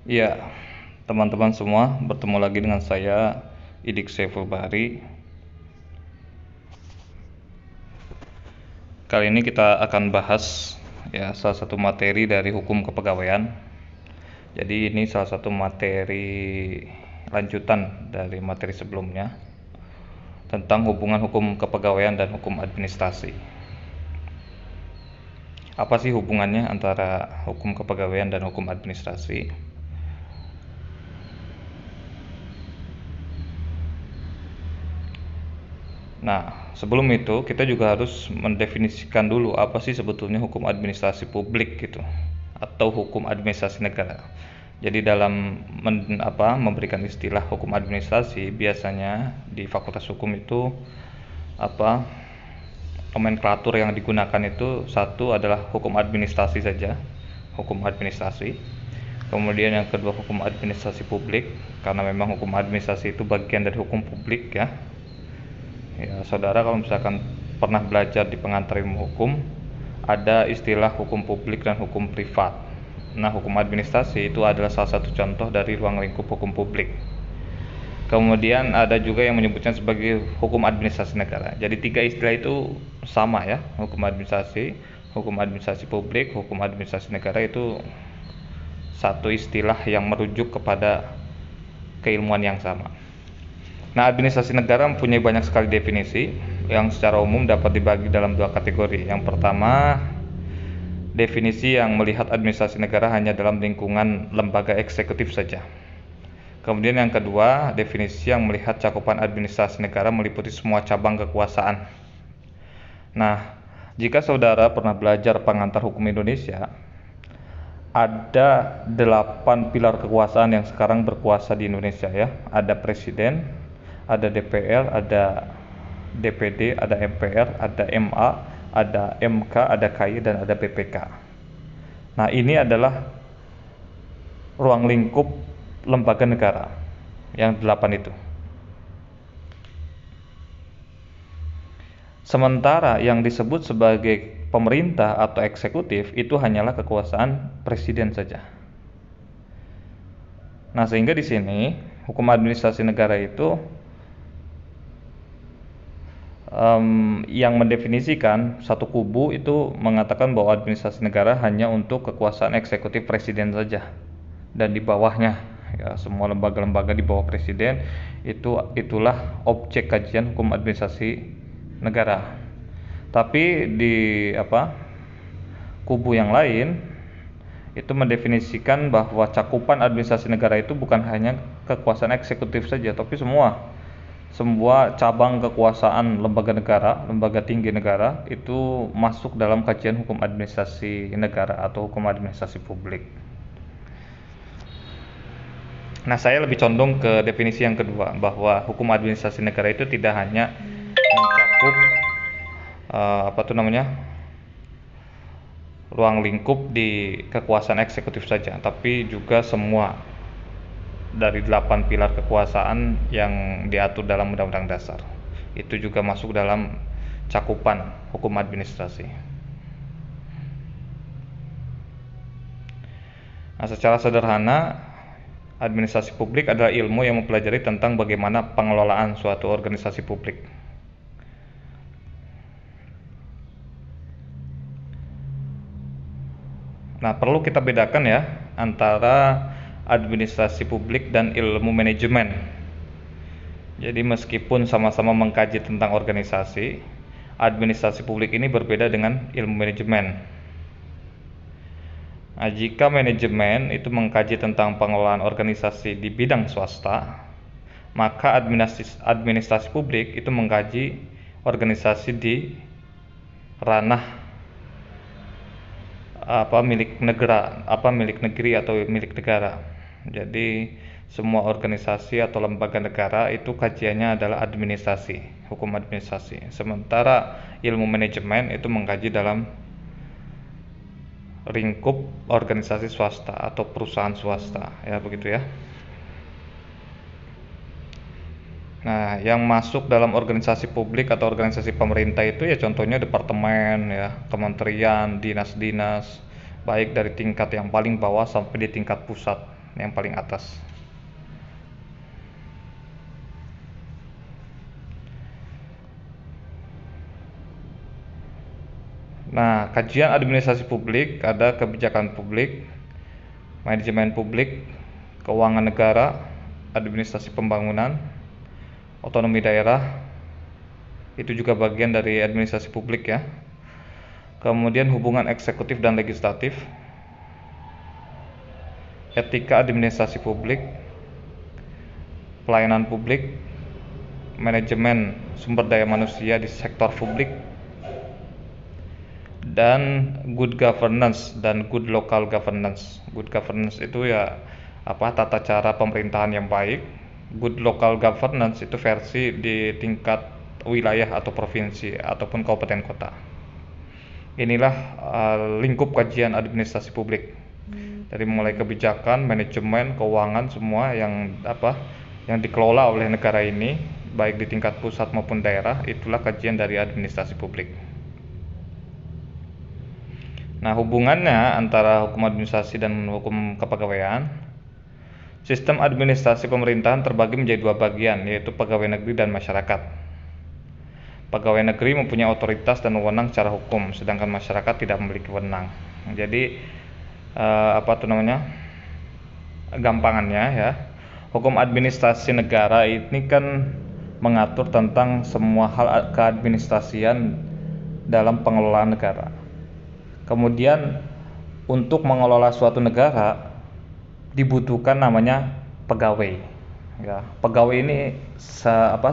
Ya, teman-teman semua, bertemu lagi dengan saya, Idik Saiful Bahri. Kali ini kita akan bahas salah satu materi dari hukum kepegawaian. Jadi ini salah satu materi lanjutan dari materi sebelumnya tentang hubungan hukum kepegawaian dan hukum administrasi. Apa sih hubungannya antara hukum kepegawaian dan hukum administrasi? Nah, sebelum itu kita juga harus mendefinisikan dulu apa sih sebetulnya hukum administrasi publik gitu atau hukum administrasi negara. Jadi dalam memberikan istilah hukum administrasi, biasanya di Fakultas Hukum itu nomenklatur yang digunakan itu satu adalah hukum administrasi saja, hukum administrasi. Kemudian yang kedua hukum administrasi publik, karena memang hukum administrasi itu bagian dari hukum publik ya. Ya, saudara kalau misalkan pernah belajar di pengantar ilmu hukum, ada istilah hukum publik dan hukum privat. Nah, hukum administrasi itu adalah salah satu contoh dari ruang lingkup hukum publik. Kemudian ada juga yang menyebutnya sebagai hukum administrasi negara. Jadi tiga istilah itu sama ya, hukum administrasi publik, hukum administrasi negara itu satu istilah yang merujuk kepada keilmuan yang sama. Nah, administrasi negara mempunyai banyak sekali definisi yang secara umum dapat dibagi dalam dua kategori. Yang pertama, definisi yang melihat administrasi negara hanya dalam lingkungan lembaga eksekutif saja. Kemudian yang kedua, definisi yang melihat cakupan administrasi negara meliputi semua cabang kekuasaan. Nah, jika saudara pernah belajar pengantar hukum Indonesia, ada 8 pilar kekuasaan yang sekarang berkuasa di Indonesia ya. Ada presiden, ada DPR, ada DPD, ada MPR, ada MA, ada MK, ada KY, dan ada BPK. Nah, ini adalah ruang lingkup lembaga negara yang 8 itu. Sementara yang disebut sebagai pemerintah atau eksekutif itu hanyalah kekuasaan presiden saja. Nah, sehingga di sini hukum administrasi negara itu yang mendefinisikan satu kubu itu mengatakan bahwa administrasi negara hanya untuk kekuasaan eksekutif presiden saja dan di bawahnya ya, semua lembaga-lembaga di bawah presiden itulah objek kajian hukum administrasi negara. Tapi di kubu yang lain itu mendefinisikan bahwa cakupan administrasi negara itu bukan hanya kekuasaan eksekutif saja, tapi semua cabang kekuasaan lembaga negara, lembaga tinggi negara itu masuk dalam kajian hukum administrasi negara atau hukum administrasi publik. Nah, saya lebih condong ke definisi yang kedua, bahwa hukum administrasi negara itu tidak hanya mencakup ruang lingkup di kekuasaan eksekutif saja, tapi juga semua dari 8 pilar kekuasaan yang diatur dalam Undang-Undang Dasar. Itu juga masuk dalam cakupan hukum administrasi. Nah, secara sederhana, administrasi publik adalah ilmu yang mempelajari tentang bagaimana pengelolaan suatu organisasi publik. Nah, perlu kita bedakan ya antara administrasi publik dan ilmu manajemen. Jadi meskipun sama-sama mengkaji tentang organisasi, administrasi publik ini berbeda dengan ilmu manajemen. Nah, jika manajemen itu mengkaji tentang pengelolaan organisasi di bidang swasta, maka administrasi publik itu mengkaji organisasi di ranah milik negeri atau milik negara. Jadi semua organisasi atau lembaga negara itu kajiannya adalah administrasi, hukum administrasi. Sementara ilmu manajemen itu mengkaji dalam lingkup organisasi swasta atau perusahaan swasta, ya begitu ya. Nah, yang masuk dalam organisasi publik atau organisasi pemerintah itu ya contohnya departemen ya, kementerian, dinas-dinas, baik dari tingkat yang paling bawah sampai di tingkat pusat. yang paling atas. Nah, kajian administrasi publik ada kebijakan publik, manajemen publik, keuangan negara, administrasi pembangunan, otonomi daerah, itu juga bagian dari administrasi publik ya. Kemudian hubungan eksekutif dan legislatif, etika administrasi publik, pelayanan publik, manajemen sumber daya manusia di sektor publik, dan good governance dan good local governance. Good governance itu ya tata cara pemerintahan yang baik. Good local governance itu versi di tingkat wilayah atau provinsi ataupun kabupaten kota. Inilah lingkup kajian administrasi publik. Dari mulai kebijakan, manajemen, keuangan, semua yang yang dikelola oleh negara ini, baik di tingkat pusat maupun daerah, itulah kajian dari administrasi publik. Nah, hubungannya antara hukum administrasi dan hukum kepegawaian. Sistem administrasi pemerintahan terbagi menjadi dua bagian, yaitu pegawai negeri dan masyarakat. Pegawai negeri mempunyai otoritas dan wewenang secara hukum, sedangkan masyarakat tidak memiliki wewenang. Jadi gampangannya ya, hukum administrasi negara ini kan mengatur tentang semua hal keadministrasian dalam pengelolaan negara. Kemudian untuk mengelola suatu negara dibutuhkan namanya pegawai. Ya, pegawai ini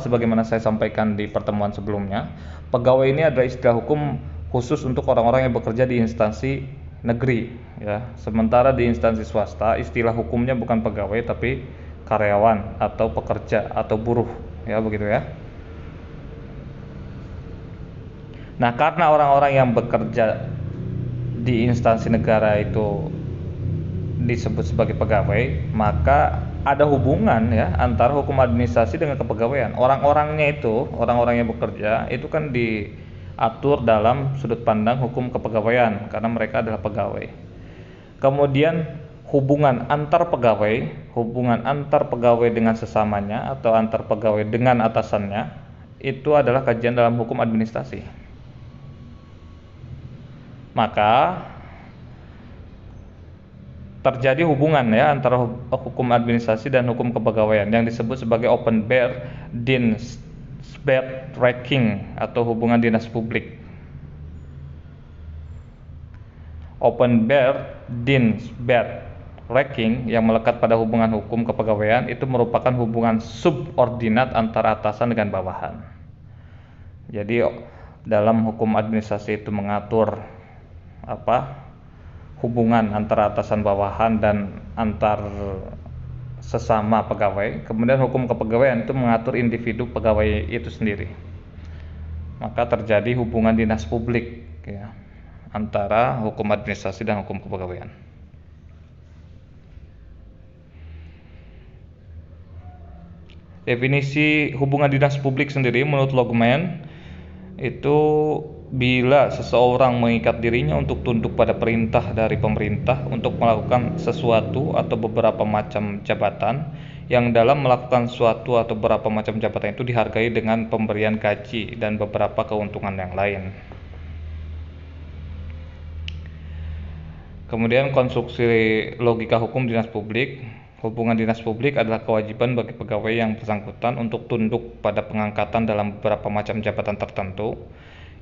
sebagaimana saya sampaikan di pertemuan sebelumnya, pegawai ini adalah istilah hukum khusus untuk orang-orang yang bekerja di instansi negeri. Ya, sementara di instansi swasta istilah hukumnya bukan pegawai tapi karyawan atau pekerja atau buruh. Ya, begitu ya. Nah, karena orang-orang yang bekerja di instansi negara itu disebut sebagai pegawai, maka ada hubungan ya antara hukum administrasi dengan kepegawaian. Orang-orangnya itu, orang-orang yang bekerja itu kan diatur dalam sudut pandang hukum kepegawaian karena mereka adalah pegawai. Kemudian hubungan antar pegawai dengan sesamanya atau antar pegawai dengan atasannya itu adalah kajian dalam hukum administrasi. Maka terjadi hubungan ya antara hukum administrasi dan hukum kepegawaian yang disebut sebagai Openbaar-Dienstwerkingg atau hubungan dinas publik. Openbaar-Dienstwerkingg yang melekat pada hubungan hukum kepegawaian itu merupakan hubungan subordinat antara atasan dengan bawahan. Jadi dalam hukum administrasi itu mengatur hubungan antara atasan bawahan dan antar sesama pegawai. Kemudian hukum kepegawaian itu mengatur individu pegawai itu sendiri. Maka terjadi hubungan dinas publik ya, antara hukum administrasi dan hukum kepegawaian. Definisi hubungan dinas publik sendiri menurut Logman itu bila seseorang mengikat dirinya untuk tunduk pada perintah dari pemerintah untuk melakukan sesuatu atau beberapa macam jabatan yang dalam melakukan suatu atau beberapa macam jabatan itu dihargai dengan pemberian gaji dan beberapa keuntungan yang lain. Kemudian konstruksi logika hukum dinas publik. Hubungan dinas publik adalah kewajiban bagi pegawai yang bersangkutan untuk tunduk pada pengangkatan dalam beberapa macam jabatan tertentu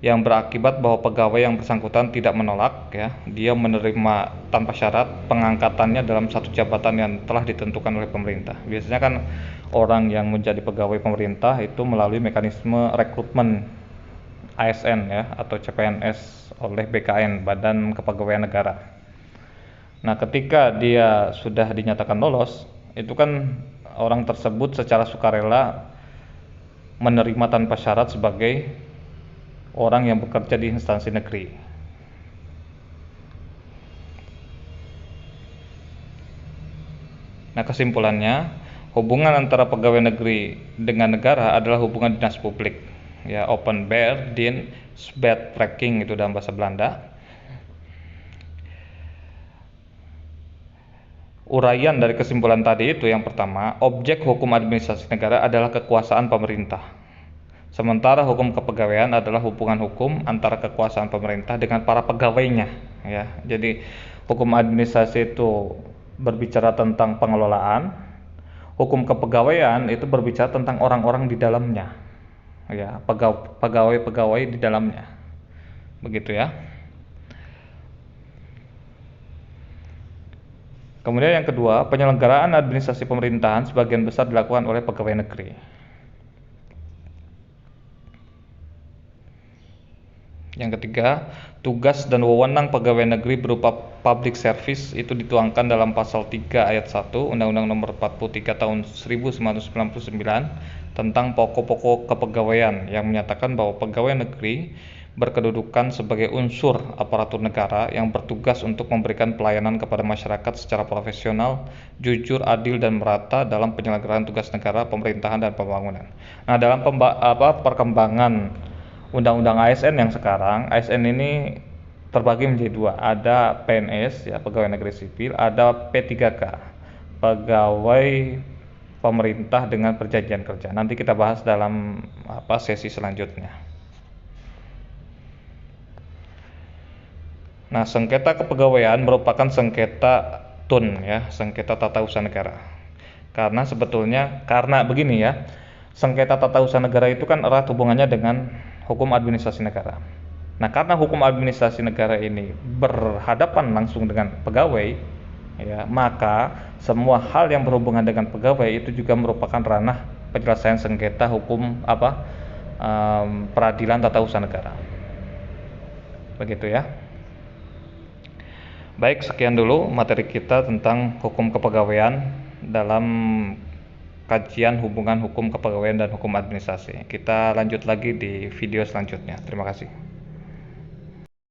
yang berakibat bahwa pegawai yang bersangkutan tidak menolak ya, dia menerima tanpa syarat pengangkatannya dalam satu jabatan yang telah ditentukan oleh pemerintah. Biasanya kan orang yang menjadi pegawai pemerintah itu melalui mekanisme rekrutmen ASN ya atau CPNS oleh BKN, Badan Kepegawaian Negara. Nah, ketika dia sudah dinyatakan lolos, itu kan orang tersebut secara sukarela menerima tanpa syarat sebagai orang yang bekerja di instansi negeri. Nah, kesimpulannya, hubungan antara pegawai negeri dengan negara adalah hubungan dinas publik. Ya, Openbaar-Dienstwerkingg itu dalam bahasa Belanda. uraian dari kesimpulan tadi itu yang pertama, objek hukum administrasi negara adalah kekuasaan pemerintah. Sementara hukum kepegawaian adalah hubungan hukum antara kekuasaan pemerintah dengan para pegawainya, ya. Jadi hukum administrasi itu berbicara tentang pengelolaan, hukum kepegawaian itu berbicara tentang orang-orang di dalamnya, ya, pegawai-pegawai di dalamnya. Begitu ya. Kemudian yang kedua, penyelenggaraan administrasi pemerintahan sebagian besar dilakukan oleh pegawai negeri. Yang ketiga, tugas dan wewenang pegawai negeri berupa public service itu dituangkan dalam pasal 3 ayat 1 Undang-Undang Nomor 43 Tahun 1999 tentang pokok-pokok kepegawaian yang menyatakan bahwa pegawai negeri berkedudukan sebagai unsur aparatur negara yang bertugas untuk memberikan pelayanan kepada masyarakat secara profesional, jujur, adil, dan merata dalam penyelenggaraan tugas negara, pemerintahan, dan pembangunan. Nah, dalam perkembangan Undang-Undang ASN yang sekarang, ASN ini terbagi menjadi dua, ada PNS, ya, pegawai negeri sipil, ada P3K, pegawai pemerintah dengan perjanjian kerja. Nanti kita bahas dalam sesi selanjutnya. Nah, sengketa kepegawaian merupakan sengketa TUN, ya, sengketa tata usaha negara. Karena begini ya, sengketa tata usaha negara itu kan erat hubungannya dengan hukum administrasi negara. Nah, karena hukum administrasi negara ini berhadapan langsung dengan pegawai, ya, maka semua hal yang berhubungan dengan pegawai itu juga merupakan ranah penyelesaian sengketa hukum peradilan tata usaha negara. Begitu ya. Baik, sekian dulu materi kita tentang hukum kepegawaian dalam kajian hubungan hukum kepegawaian dan hukum administrasi. Kita lanjut lagi di video selanjutnya. Terima kasih.